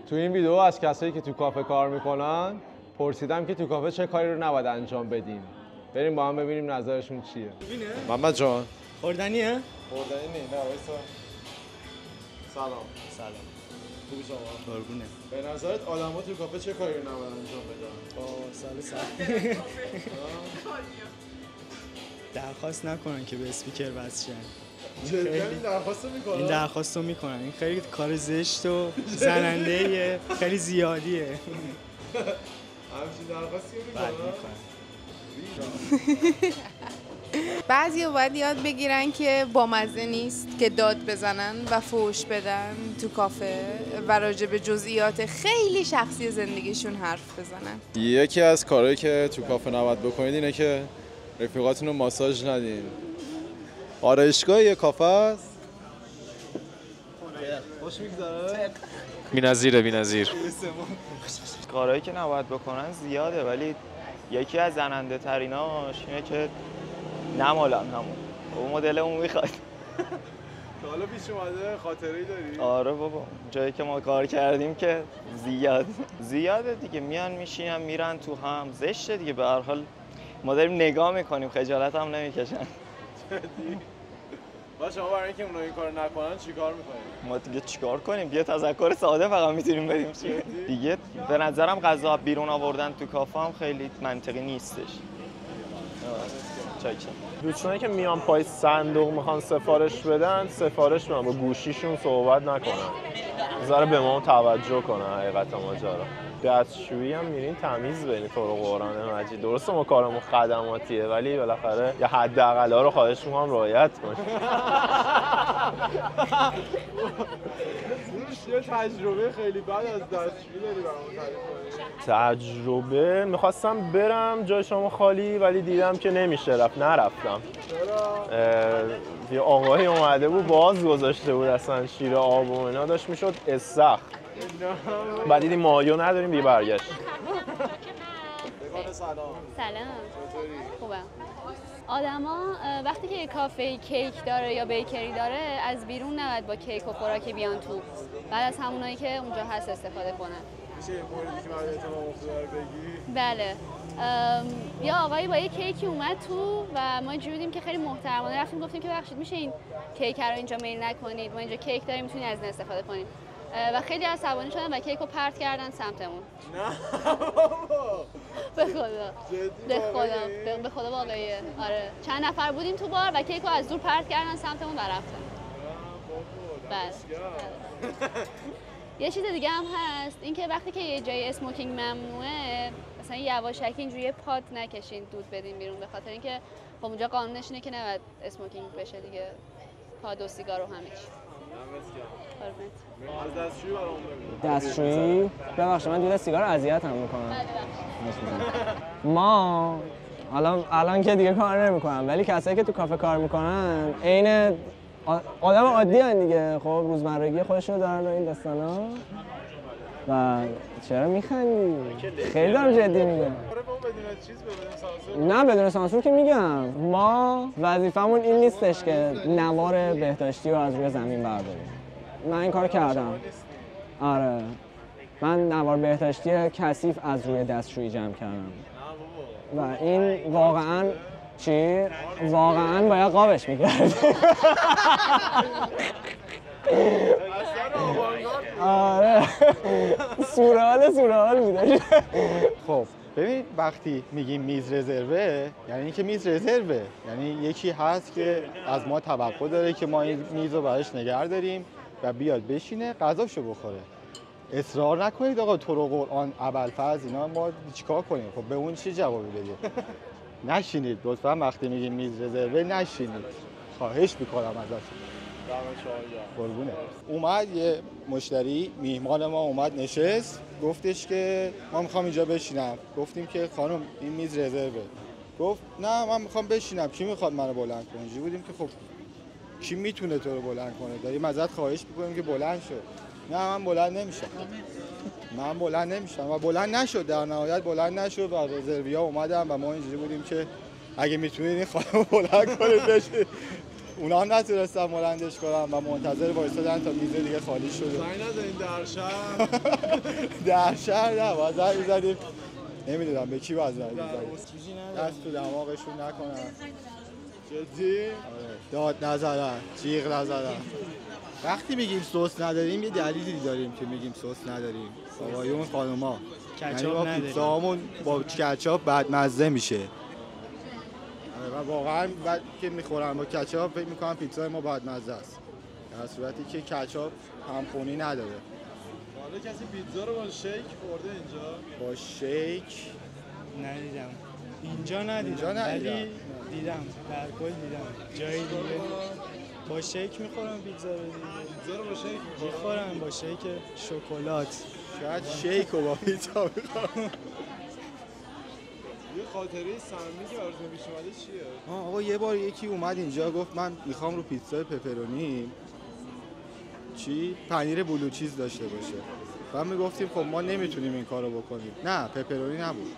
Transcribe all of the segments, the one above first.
تو این ویدیو از کسایی که تو کافه کار میکنن پرسیدم که تو کافه چه کاری رو نباید انجام بدیم. بریم با هم ببینیم نظرشون چیه. محمد جان خوردنیه؟ خوردنی نه وایسا. سلام. خوبی شما؟ قربونه. به نظرت آدما تو کافه چه کاری رو نباید انجام بدن؟ سال سخت. درخواست نکنن که به اسپیکر وصل شن. جدی این درخواستو میکنن؟ این درخواستو میکنن. این خیلی کار زشت و زننده خیلی زیادیه. همچین درخواستی میکنن؟ بعضیا باید یاد بگیرن که بامزه نیست که داد بزنن و فحش بدن تو کافه و راجع به جزئیات خیلی شخصی زندگیشون حرف بزنن. یکی از کارهایی که تو کافه نباید بکنید اینه که رفیقاتون رو ماساژ ندین. آرایشگاه یه کافه است. خوش میگذره؟ بی‌نظیر. کارهایی که نباید بکنن زیاده، ولی یکی از زننده تریناش اینه که نمالن همون اون مدل اون میخواد. تا حالا پیش اومده خاطره‌ای داری؟ آره بابا، جایی که ما کار کردیم که زیاده دیگه. میان میشینن میرن تو هم، زشته دیگه. به هر حال ما داریم نگاه میکنیم، خجالت هم نمیکشن. با شما برای اینکه اونا این کارو نکنن چیکار میکنید؟ ما دیگه چیکار کنیم؟ یه تذکر ساده فقط میتونیم بدیم دیگه. به نظرم غذا بیرون آوردن تو کافه هم خیلی منطقی نیستش. دوستانی که میان پای صندوق میخوان سفارش بدن، سفارش بدن با گوشیشون صحبت نکنن. ذره به ما توجه کنن. حقیقت ماجرا دستشویی هم میرین تمیز برین. تو رو قرآن مجید درسته ما کارمون خدماتیه، ولی بالاخره یه حداقل‌ها رو خواهش می‌کنم رعایت کنید. یه تجربه خیلی بد از دستشویی داری برامون تعریف کنی؟ تجربه میخواستم برم جای شما خالی، ولی دیدم که نمیشه رفت، نرفتم. یه آقایی اومده بود باز گذاشته بود اصلا شیر آب و اینا داشت میشد استخر. بعد دیدیم مایو نداریم دیگه برگشت. سلام. خوبم. آدما وقتی که یه کافه کیک داره یا بیکری داره از بیرون نباید با کیک و خوراکی بیان تو. بعد از همونایی که اونجا هست استفاده کنن. میشه یه موردی که برای اعتماد افتاده رو بگی؟ بله. یا آقایی با یه کیکی اومد تو و ما اینجوری بودیم که خیلی محترمانه رفتیم گفتیم که ببخشید میشه این کیک رو اینجا میل نکنید، ما اینجا کیک داریم میتونید از این استفاده کنیم. و خیلی عصبانی شدن و کیک رو پرت کردن سمتمون. نه بابا. به خدا واقعیه. آره چند نفر بودیم تو بار و کیک رو از دور پرت کردن سمتمون و رفتن. بله. یه چیز دیگه هم هست اینکه وقتی که یه جای اسموکینگ ممنوعه، مثلا یواشکی اینجوری پاد نکشین دود بدین بیرون، به خاطر اینکه خب اونجا قانونش اینه که نباید اسموکینگ بشه دیگه، پاد و سیگار و همه چی. از دستشویی برامون بگو. دستشویی؟ ببخشید من دود سیگار اذیت هم میکنم. ما الان که دیگه کار نمیکنم، ولی کسایی که تو کافه کار میکنن عین آدم عادی هن دیگه. خب روزمرگی خودشونو دارن و این داستانا. و چرا میخندی؟ خیلی دارم جدی میگم. نه بدون سانسور که میگم. ما وظیفمون این نیستش که نوار بهداشتی رو از روی زمین برداریم. من این کار کردم. آره من نوار بهداشتی کثیف از روی دستشویی جمع کردم و این واقعا واقعا باید قابش میکرد. آره سورئال میداشت. خب ببینید وقتی میگیم میز رزروه یعنی اینکه میز رزروه، یعنی یکی هست که از ما توقع داره که ما این میز رو براش نگه داریم و بیاد بشینه غذاشو بخوره. اصرار نکنید آقا تو رو قرآن ابوالفضل اینا ما چیکار کنیم؟ خب به اون چی جوابی بدیم؟ نشینید لطفا وقتی میگیم میز رزروه نشینید، خواهش میکنم ازتون. قربونه. اومد یه مشتری میهمان ما اومد نشست، گفتش که ما میخوام اینجا بشینم. گفتیم که خانم این میز رزروه. گفت نه من میخوام بشینم، کی میخواد منو بلند کنه؟ اینجوری بودیم که خب کی میتونه تو رو بلند کنه؟ داریم ازت خواهش میکنیم که بلند شو. نه من بلند نمیشم و بلند نشد. در نهایت بلند نشد و رزرویا اومدن و ما اینجوری بودیم که اگه میتونید این خانم بلند کنید بشید. اونا هم نتونستن بلندش کنن و منتظر وایسادن تا میز دیگه خالی شده. زنگ نزنین در شهر. در شهر نه باید زنگ می‌زدیم. نمیدونم به کی باید زنگ می‌زدیم. دست تو دماغشون نکنن. جدی؟ آره. داد نزدن، جیغ نزدن. وقتی میگیم سس نداریم یه دلیلی داریم که میگیم سس نداریم. آقایون خانوما یعنی ما پیتزاهامون با کچاپ بدمزه میشه. و واقعا بعد که میخورم با کچاپ فکر میکنم پیتزای ما بدمزه است. در صورتی که کچاپ همخونی نداره. حالا کسی پیتزا رو با شیک خورده اینجا؟ با شیک ندیدم. اینجا ندیدم. ولی دیدم. در کل دیدم. جایی دیگه با شیک میخورم پیتزا رو دیگه. پیتزا رو با شیک میخورم با شیک شکلات. شاید شیک رو با پیتزا میخورم. یه خاطره سمی که براتون پیش اومده چیه؟ آقا یه بار یکی اومد اینجا گفت من میخوام رو پیتزای پپرونی پنیر بلو چیز داشته باشه. و میگفتیم خب ما نمیتونیم این کارو بکنیم. نه پپرونی نبود.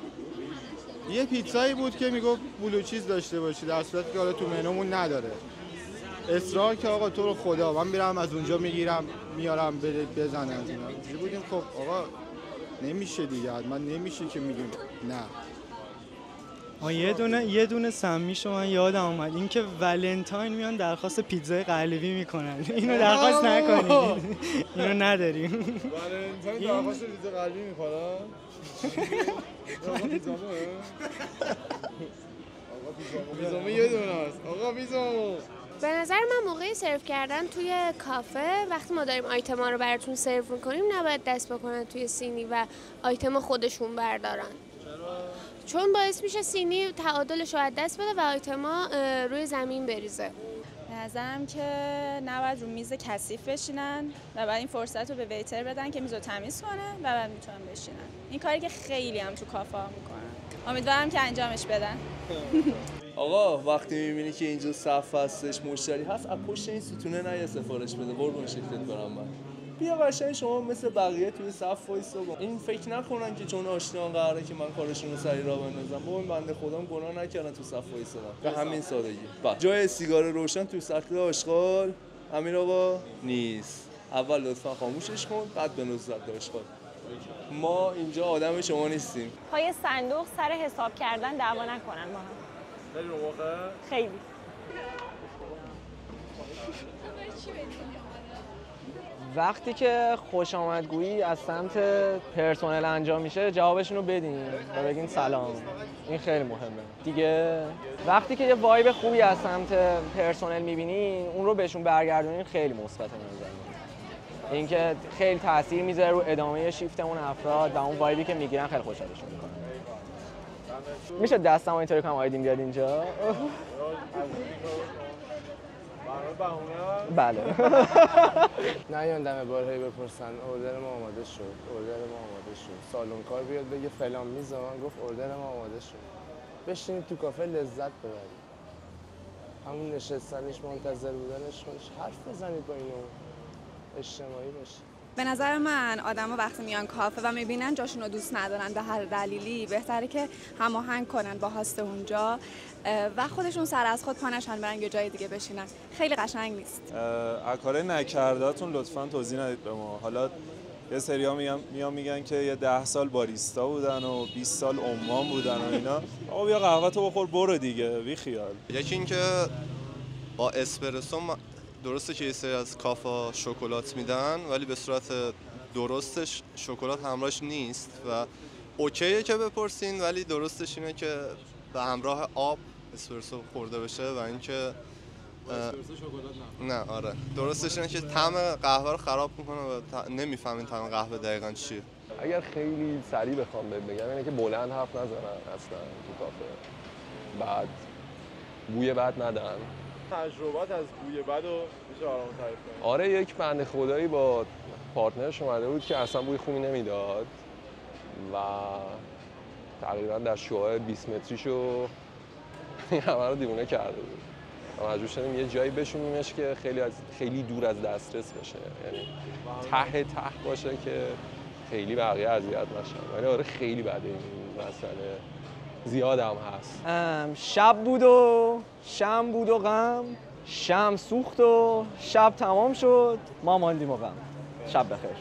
یه پیتزایی بود که میگفت بلو چیز داشته باشه در صورتی که حالا تو منومون نداره. اصرار که آقا تو رو خدا من میرم از اونجا میگیرم میارم بزنن. بودیم خب آقا نمیشه دیگه حتما نمیشه که میگیم نه. یه دونه سمیشو من یادم اومد این که ولنتاین میان درخواست پیتزای قهوه‌ای میکنن. اینو درخواست نکنید. اینو نداریم. ولنتاین درخواست پیتزا قهوه‌ای میکنن؟ پیزامو یه دونه است. آقا پیزامو به نظر من موقع سرو کردن توی کافه وقتی ما داریم آیتما رو براتون سرو میکنیم نباید دست بکنن توی سینی و آیتما خودشون بردارن. چون باعث میشه سینی تعادلش رو از دست بده و آیتما روی زمین بریزه. به نظرم که نباید رو میز کثیف بشینن و بعد این فرصت رو به ویتر بدن که میز رو تمیز کنه و بعد میتونن بشینن. این کاری که خیلی هم تو کافه ها میکنن. امیدوارم که انجامش بدن. آقا وقتی میبینی که اینجا صف هستش مشتری هست از پشت این ستونه نه سفارش بده قربون شکلت برم من. بیا قشنگ شما مثل بقیه توی صف وایسا. این فکر نکنن که چون آشنان قراره که من کارشون رو سری راه بندازم. بابا این بنده خودم گناه نکردن تو صف وایسادن. به همین سادگی. جای سیگار روشن تو سطل آشغال امیر آقا نیست. اول لطفا خاموشش کن بعد بنوز سطل آشغال. ما اینجا آدم شما نیستیم. پای صندوق سر حساب کردن دعوا نکنن با هم. خیلی رو موقع؟ خیلی. وقتی که خوش آمدگویی از سمت پرسنل انجام میشه جوابشون رو بدین و بگین سلام. این خیلی مهمه. دیگه وقتی که یه وایب خوبی از سمت پرسنل میبینین اون رو بهشون برگردونین خیلی مثبت نظر. اینکه خیلی تاثیر میذاره رو ادامه شیفتمون افراد و اون وایبی که میگیرن خیلی خوشحالشون میکنه. میشه دستم اینطوری کنم آیدیم بیاد اینجا؟ بله. نیان دم بارهایی بپرسن اوردر ما آماده شد. سالن کار بیاد بگه فلان میز من گفت اوردر ما آماده شد. بشینید تو کافه لذت ببرید. همون نشستنش منتظر بودنش حرف بزنید با اینو اجتماعی باشید. به نظر من آدما وقتی میان کافه و میبینن جاشون رو دوست ندارن به هر دلیلی بهتره که هماهنگ کنن با هاست اونجا و خودشون سر از خود پانشن برن یه جای دیگه بشینن. خیلی قشنگ نیست. کار نکرده‌تون لطفاً توضیح ندید به ما. حالا یه سری‌ها میگن که یه 10 سال باریستا بودن و 20 سال عمال بودن و اینا. آقا بیا قهوه‌تو بخور برو دیگه بی خیال. یکی اینکه با اسپرسو درسته که یه سری از کافه شکلات میدن ولی به صورت درستش شکلات همراهش نیست و اوکیه که بپرسین ولی درستش اینه که به همراه آب اسپرسو خورده بشه و اینکه اسپرسو شکلات نه آره درستش اینه که طعم قهوه رو خراب میکنه و نمیفهمین طعم قهوه دقیقاً چیه. اگر خیلی سریع بخوام بگم اینه که بلند حرف نزنن اصلا تو کافه. بعد بوی بد ندن. تجربات از بوی بد رو میشه برامون تعریف کنید؟ آره یک بنده خدایی با پارتنرش اومده بود که اصلا بوی خوبی نمیداد و تقریبا در شعاع 20 متریشو این همه رو دیوونه کرده بود و مجبور شدیم یه جایی بشونیمش که خیلی دور از دسترس بشه، یعنی ته باشه که خیلی بقیه اذیت نشن. ولی آره خیلی بده این مسئله، زیاد هم هست. شب بود و شم بود و غم شم سوخت و شب تمام شد، ما ماندیم و غم. شب بخیر.